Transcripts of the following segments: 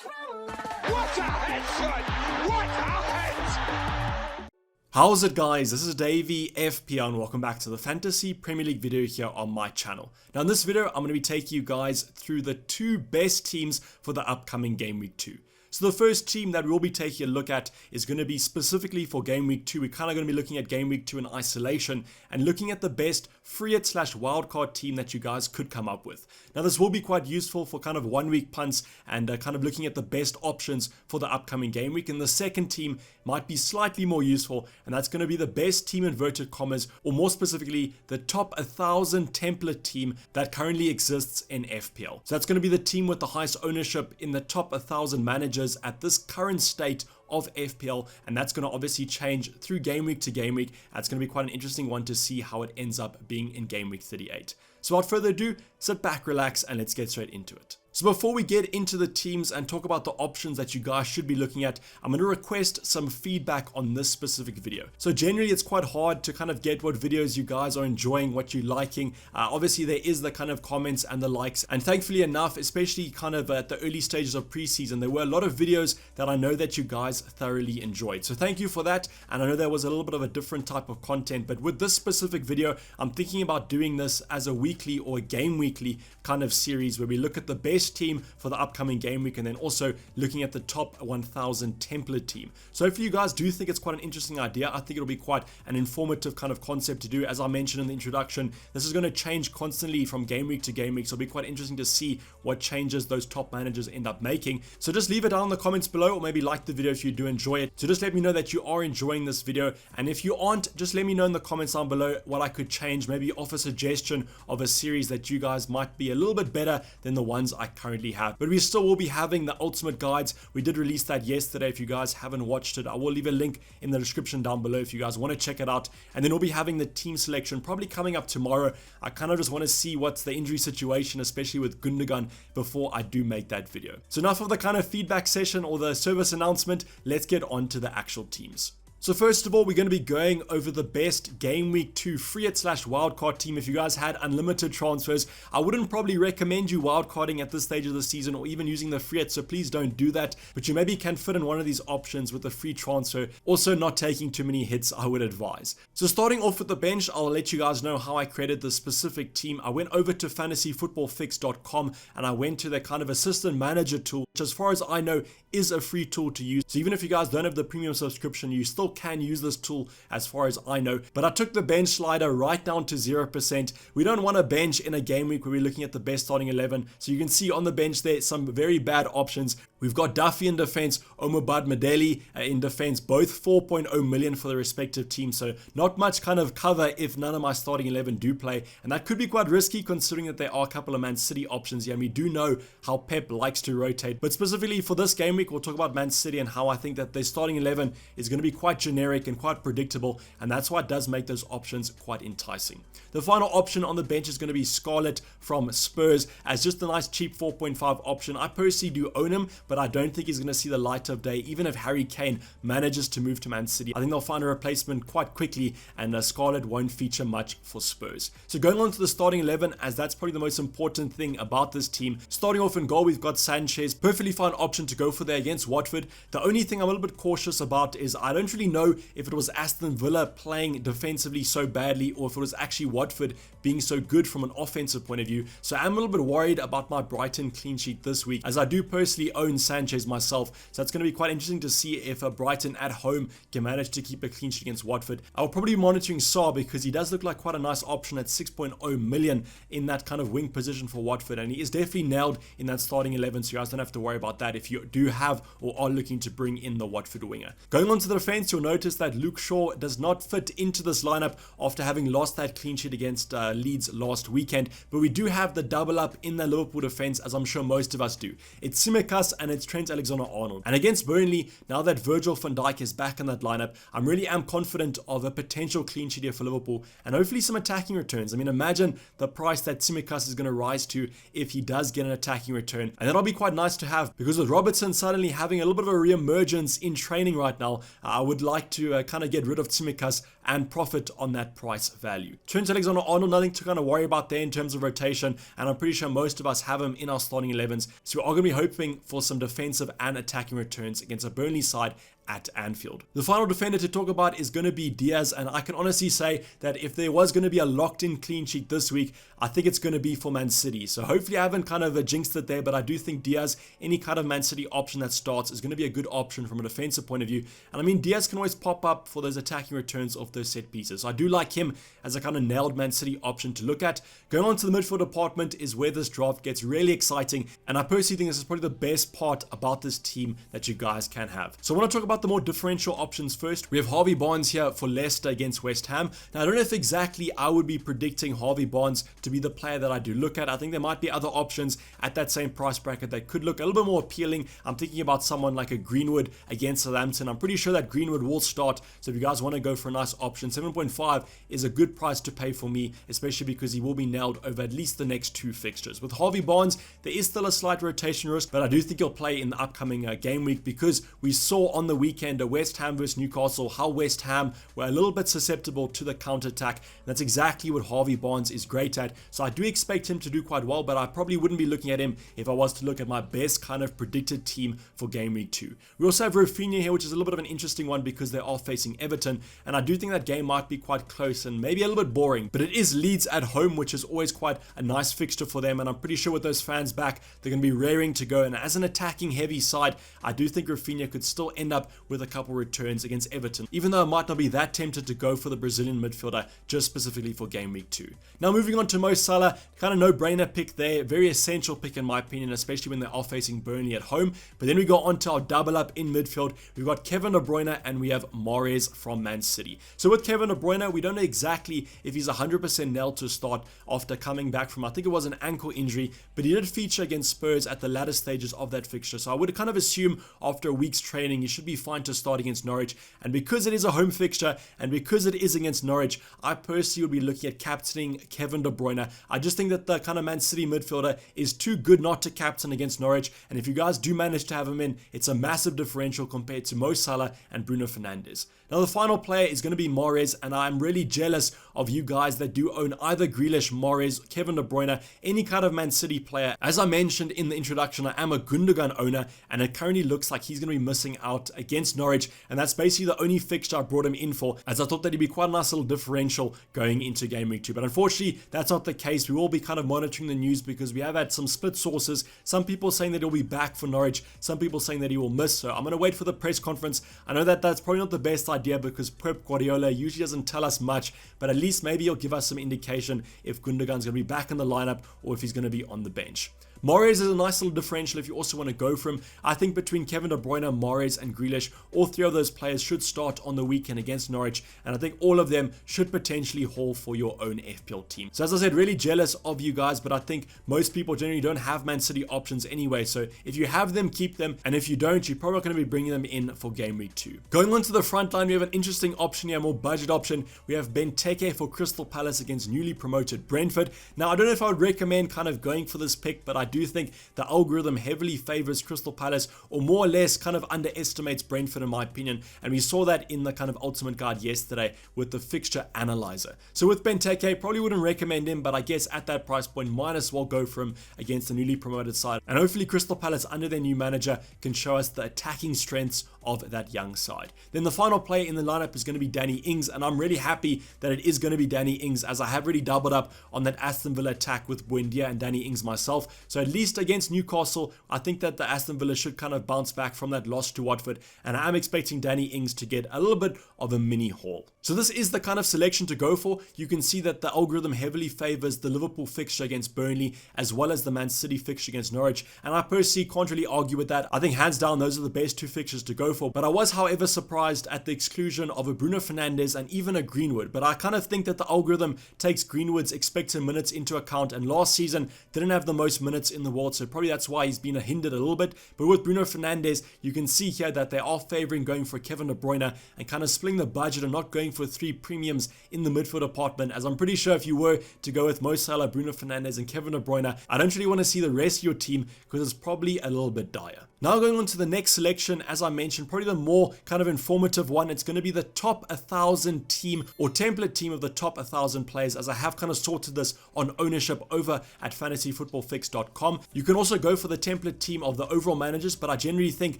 What a headshot! What a head! How's it, guys? This is Dayvy, FPL, and welcome back to the Fantasy Premier League video here on my channel. Now in this video, I'm going to be taking you guys through the two best teams for the upcoming Game Week 2. So the first team that we'll be taking a look at is going to be specifically for Game Week 2. We're kind of going to be looking at Game Week 2 in isolation and looking at the best free hit / wildcard team that you guys could come up with. Now this will be quite useful for kind of 1 week punts and kind of looking at the best options for the upcoming game week. And the second team might be slightly more useful, and that's going to be the best team inverted commas, or more specifically the top 1,000 template team that currently exists in FPL. So that's going to be the team with the highest ownership in the top 1,000 managers at this current state of FPL, and that's going to obviously change through game week to game week. That's going to be quite an interesting one to see how it ends up being in game week 38. So without further ado, sit back, relax, and let's get straight into it. So before we get into the teams and talk about the options that you guys should be looking at, I'm going to request some feedback on this specific video. So generally it's quite hard to kind of get what videos you guys are enjoying, what you're liking. Obviously there is the kind of comments and the likes, and thankfully enough, especially kind of at the early stages of preseason, there were a lot of videos that I know that you guys thoroughly enjoyed. So thank you for that, and I know there was a little bit of a different type of content, but with this specific video, I'm thinking about doing this as a weekly or a game weekly kind of series where we look at the best team for the upcoming game week and then also looking at the top 1,000 template team. So hopefully you guys do think it's quite an interesting idea. I think it'll be quite an informative kind of concept to do. As I mentioned in the introduction, this is going to change constantly from game week to game week, so it'll be quite interesting to see what changes those top managers end up making. So just leave it down in the comments below, or maybe like the video if you do enjoy it. So just let me know that you are enjoying this video, and if you aren't, just let me know in the comments down below what I could change, maybe offer a suggestion of a series that you guys might be a little bit better than the ones I currently have. But we still will be having the ultimate guides. We did release that yesterday. If you guys haven't watched it, I will leave a link in the description down below if you guys want to check it out. And then we'll be having the team selection probably coming up tomorrow. I kind of just want to see what's the injury situation, especially with Gundogan, before I do make that video. So enough of the kind of feedback session or the service announcement. Let's get on to the actual teams. So first of all, we're going to be going over the best Game Week 2 free hit / wildcard team. If you guys had unlimited transfers, I wouldn't probably recommend you wildcarding at this stage of the season or even using the free hit, so please don't do that. But you maybe can fit in one of these options with a free transfer. Also not taking too many hits, I would advise. So starting off with the bench, I'll let you guys know how I created the specific team. I went over to fantasyfootballfix.com and I went to their kind of assistant manager tool, which as far as I know is a free tool to use. So even if you guys don't have the premium subscription, you still can use this tool as far as I know. But I took the bench slider right down to 0%. We don't want a bench in a game week where we're looking at the best starting 11. So you can see on the bench there some very bad options. We've got Duffy in defense, Omobad Medeli in defense, both 4.0 million for the respective teams. So not much kind of cover if none of my starting 11 do play. And that could be quite risky considering that there are a couple of Man City options here. And we do know how Pep likes to rotate. But specifically for this game week, we'll talk about Man City and how I think that their starting 11 is going to be quite generic and quite predictable. And that's why it does make those options quite enticing. The final option on the bench is going to be Scarlett from Spurs as just a nice cheap 4.5 option. I personally do own him, but I don't think he's going to see the light of day even if Harry Kane manages to move to Man City. I think they'll find a replacement quite quickly, and Scarlett won't feature much for Spurs. So going on to the starting 11, as that's probably the most important thing about this team. Starting off in goal, we've got Sanchez. Perfectly fine option to go for there against Watford. The only thing I'm a little bit cautious about is I don't really know if it was Aston Villa playing defensively so badly or if it was actually Watford being so good from an offensive point of view. So I'm a little bit worried about my Brighton clean sheet this week, as I do personally own Sanchez myself. So it's going to be quite interesting to see if Brighton at home can manage to keep a clean sheet against Watford. I'll probably be monitoring Sarr because he does look like quite a nice option at 6.0 million in that kind of wing position for Watford, and he is definitely nailed in that starting 11, so you guys don't have to worry about that if you do have or are looking to bring in the Watford winger. Going on to the defense, you'll notice that Luke Shaw does not fit into this lineup after having lost that clean sheet against Leeds last weekend, but we do have the double up in the Liverpool defense, as I'm sure most of us do. It's Tsimikas and it's Trent Alexander-Arnold. And against Burnley, now that Virgil van Dijk is back in that lineup, I really am confident of a potential clean sheet here for Liverpool and hopefully some attacking returns. I mean, imagine the price that Tsimikas is going to rise to if he does get an attacking return, and that'll be quite nice to have, because with Robertson suddenly having a little bit of a re-emergence in training right now, I would like to kind of get rid of Tsimikas and profit on that price value. Trent Alexander-Arnold, nothing to kind of worry about there in terms of rotation, and I'm pretty sure most of us have him in our starting 11s, so we are going to be hoping for some some defensive and attacking returns against a Burnley side at Anfield. The final defender to talk about is going to be Diaz, and I can honestly say that if there was going to be a locked-in clean sheet this week, I think it's going to be for Man City. So hopefully I haven't kind of jinxed it there, but I do think Diaz, any kind of Man City option that starts, is going to be a good option from a defensive point of view. And I mean, Diaz can always pop up for those attacking returns off those set pieces. So I do like him as a kind of nailed Man City option to look at. Going on to the midfield department is where this draft gets really exciting, and I personally think this is probably the best part about this team that you guys can have. So I want to talk about the more differential options first. We have Harvey Barnes here for Leicester against West Ham. Now, I don't know if exactly I would be predicting Harvey Barnes to be the player that I do look at. I think there might be other options at that same price bracket that could look a little bit more appealing. I'm thinking about someone like a Greenwood against Southampton. I'm pretty sure that Greenwood will start, so if you guys want to go for a nice option, 7.5 is a good price to pay for me, especially because he will be nailed over at least the next 2 fixtures. With Harvey Barnes, there is still a slight rotation risk, but I do think he'll play in the upcoming game week, because we saw on the weekend West Ham versus Newcastle how West Ham were a little bit susceptible to the counter-attack. That's exactly what Harvey Barnes is great at, so I do expect him to do quite well, but I probably wouldn't be looking at him if I was to look at my best kind of predicted team for game week 2. We also have Rafinha here, which is a little bit of an interesting one because they are facing Everton, and I do think that game might be quite close and maybe a little bit boring, but it is Leeds at home, which is always quite a nice fixture for them, and I'm pretty sure with those fans back, they're going to be raring to go, and as an attacking heavy side, I do think Rafinha could still end up with a couple returns against Everton, even though I might not be that tempted to go for the Brazilian midfielder just specifically for game week 2. Now moving on to Mo Salah, kind of no-brainer pick there, very essential pick in my opinion, especially when they are facing Burnley at home. But then we go on to our double up in midfield. We've got Kevin De Bruyne and we have Mahrez from Man City. So with Kevin De Bruyne, we don't know exactly if he's 100% nailed to start after coming back from, I think it was an ankle injury, but he did feature against Spurs at the latter stages of that fixture. So I would kind of assume after a week's training, he should be fine to start against Norwich. And because it is a home fixture and because it is against Norwich, I personally would be looking at captaining Kevin De Bruyne. I just think that the kind of Man City midfielder is too good not to captain against Norwich. And if you guys do manage to have him in, it's a massive differential compared to Mo Salah and Bruno Fernandes. Now the final player is going to be Mahrez, and I'm really jealous of you guys that do own either Grealish, Mahrez, Kevin De Bruyne, any kind of Man City player. As I mentioned in the introduction, I am a Gundogan owner, and it currently looks like he's going to be missing out against Norwich, and that's basically the only fixture I brought him in for, as I thought that he'd be quite a nice little differential going into game week 2. But unfortunately, that's not the case. We will be kind of monitoring the news because we have had some split sources. Some people saying that he'll be back for Norwich, some people saying that he will miss. So I'm going to wait for the press conference. I know that that's probably not the best idea because Pep Guardiola usually doesn't tell us much, but at least maybe he'll give us some indication if Gundogan's going to be back in the lineup or if he's going to be on the bench. Mahrez is a nice little differential if you also want to go for him. I think between Kevin De Bruyne, Mahrez and Grealish, all three of those players should start on the weekend against Norwich, and I think all of them should potentially haul for your own FPL team. So as I said, really jealous of you guys, but I think most people generally don't have Man City options anyway, so if you have them, keep them, and if you don't, you're probably not going to be bringing them in for game week 2. Going on to the front line, we have an interesting option here, a more budget option. We have Benteke for Crystal Palace against newly promoted Brentford. Now, I don't know if I would recommend kind of going for this pick, but I do think the algorithm heavily favors Crystal Palace, or more or less kind of underestimates Brentford in my opinion, and we saw that in the kind of ultimate guide yesterday with the fixture analyzer. So with Benteke, probably wouldn't recommend him, but I guess at that price point might as well go for him against the newly promoted side, and hopefully Crystal Palace under their new manager can show us the attacking strengths of that young side. Then the final player in the lineup is going to be Danny Ings, and I'm really happy that it is going to be Danny Ings, as I have really doubled up on that Aston Villa attack with Buendia and Danny Ings myself. So at least against Newcastle, I think that the Aston Villa should kind of bounce back from that loss to Watford, and I am expecting Danny Ings to get a little bit of a mini haul. So this is the kind of selection to go for. You can see that the algorithm heavily favors the Liverpool fixture against Burnley as well as the Man City fixture against Norwich, and I personally can't really argue with that. I think hands down those are the best two fixtures to go for, but I was however surprised at the exclusion of a Bruno Fernandes and even a Greenwood. But I kind of think that the algorithm takes Greenwood's expected minutes into account, and last season didn't have the most minutes in the world, so probably that's why he's been hindered a little bit. But with Bruno Fernandes, you can see here that they are favoring going for Kevin De Bruyne and kind of splitting the budget and not going for three premiums in the midfield department, as I'm pretty sure if you were to go with Mo Salah, Bruno Fernandes and Kevin De Bruyne, I don't really want to see the rest of your team because it's probably a little bit dire. Now going on to the next selection, as I mentioned, probably the more kind of informative one, it's going to be the top 1,000 team or template team of the top 1,000 players, as I have kind of sorted this on ownership over at fantasyfootballfix.com. You can also go for the template team of the overall managers, but I generally think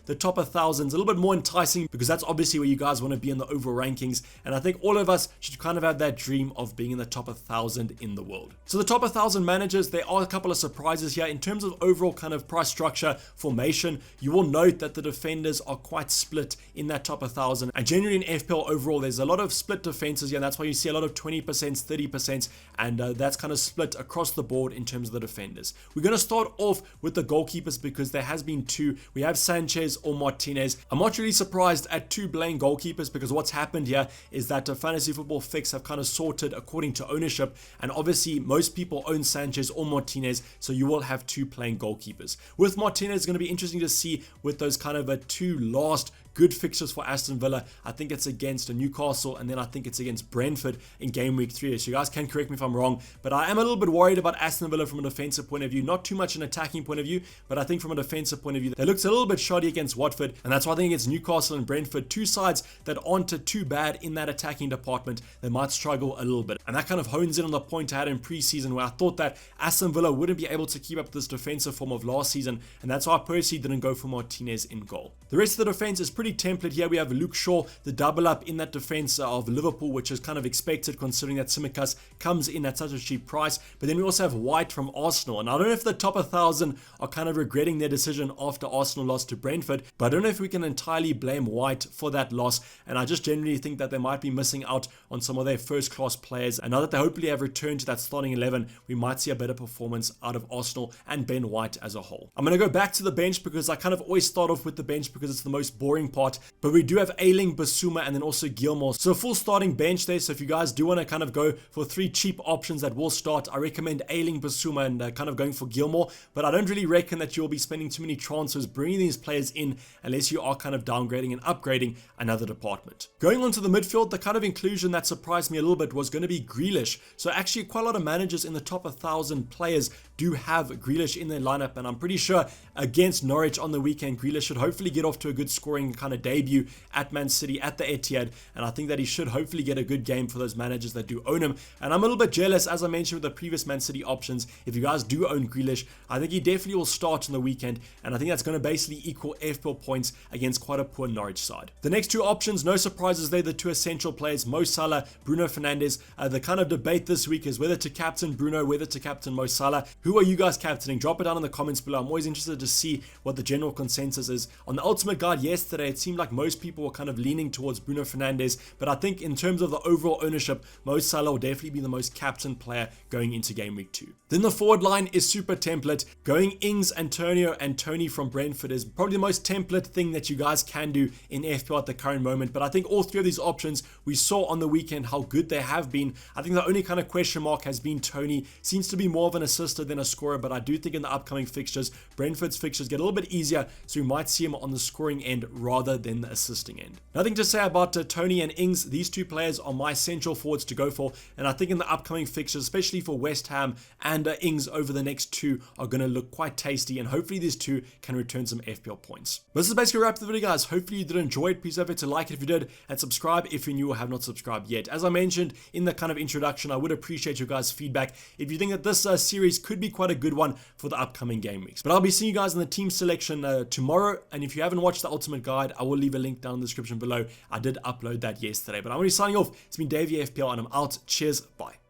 the top 1,000 is a little bit more enticing because that's obviously where you guys want to be in the overall rankings, and I think all of us should kind of have that dream of being in the top 1,000 in the world. So the top 1,000 managers, there are a couple of surprises here in terms of overall kind of price structure, formation. You will note that the defenders are quite split in that top 1,000, and generally in FPL overall there's a lot of split defenses here, and that's why you see a lot of 20%, 30%, and that's kind of split across the board in terms of the defenders. We're going to start off with the goalkeepers because there has been two. We have Sanchez or Martinez. I'm not really surprised at two playing goalkeepers because what's happened here is that Fantasy Football Fix have kind of sorted according to ownership, and obviously most people own Sanchez or Martinez, so you will have two playing goalkeepers. With Martinez, it's going to be interesting to see with those kind of two last good fixtures for Aston Villa. I think it's against Newcastle, and then I think it's against Brentford in game week 3. So you guys can correct me if I'm wrong, but I am a little bit worried about Aston Villa from a defensive point of view. Not too much an attacking point of view, but I think from a defensive point of view, they looked a little bit shoddy against Watford, and that's why I think against Newcastle and Brentford, two sides that aren't too bad in that attacking department, they might struggle a little bit. And that kind of hones in on the point I had in pre-season where I thought that Aston Villa wouldn't be able to keep up this defensive form of last season, and that's why I personally didn't go for Martinez in goal. The rest of the defense is pretty template here. We have Luke Shaw, the double up in that defense of Liverpool, which is kind of expected considering that Tsimikas comes in at such a cheap price. But then we also have White from Arsenal, and I don't know if the top 1,000 are kind of regretting their decision after Arsenal lost to Brentford, but I don't know if we can entirely blame White for that loss, and I just generally think that they might be missing out on some of their first class players, and now that they hopefully have returned to that starting 11, we might see a better performance out of Arsenal and Ben White as a whole. I'm going to go back to the bench because I kind of always start off with the bench because it's the most boring part, but we do have Ayling, Basuma, and then also Gilmore. So a full starting bench there. So if you guys do want to kind of go for three cheap options that will start, I recommend Ayling, Basuma, and kind of going for Gilmore. But I don't really reckon that you'll be spending too many transfers bringing these players in unless you are kind of downgrading and upgrading another department. Going on to the midfield, the kind of inclusion that surprised me a little bit was going to be Grealish. So actually quite a lot of managers in the top 1,000 players do have Grealish in their lineup, and I'm pretty sure against Norwich on the weekend, Grealish should hopefully get off to a good scoring kind of debut at Man City at the Etihad, and I think that he should hopefully get a good game for those managers that do own him. And I'm a little bit jealous, as I mentioned with the previous Man City options. If you guys do own Grealish, I think he definitely will start on the weekend, and I think that's going to basically equal FPL points against quite a poor Norwich side. The next two options, no surprises there, the two essential players, Mo Salah, Bruno Fernandes. The kind of debate this week is whether to captain Bruno, whether to captain Mo Salah. Who are you guys captaining? Drop it down in the comments below. I'm always interested to see what the general consensus is. On the Ultimate Guide yesterday, it seemed like most people were kind of leaning towards Bruno Fernandes, but I think in terms of the overall ownership, Mo Salah will definitely be the most captain player going into game week 2. Then the forward line is super template. Going Ings, Antonio, and Tony from Brentford is probably the most template thing that you guys can do in FPL at the current moment, but I think all three of these options, we saw on the weekend how good they have been. I think the only kind of question mark has been Tony. Seems to be more of an assister than a scorer, but I do think in the upcoming fixtures, Brentford's fixtures get a little bit easier, so we might see him on the scoring end rather than the assisting end. Nothing to say about Tony and Ings. These two players are my central forwards to go for, and I think in the upcoming fixtures, especially for West Ham and Ings over the next two, are going to look quite tasty, and hopefully these two can return some FPL points. But this is basically a wrap up the video, guys. Hopefully you did enjoy it. Please don't forget to like it if you did, and subscribe if you're new or have not subscribed yet. As I mentioned in the kind of introduction, I would appreciate your guys' feedback if you think that this series could be quite a good one for the upcoming game weeks. But I'll be seeing you guys in the team selection tomorrow, and if you haven't watched the Ultimate Guide, I will leave a link down in the description below. I did upload that yesterday, but I'm already signing off. It's been Dayvy FPL, and I'm out. Cheers, bye.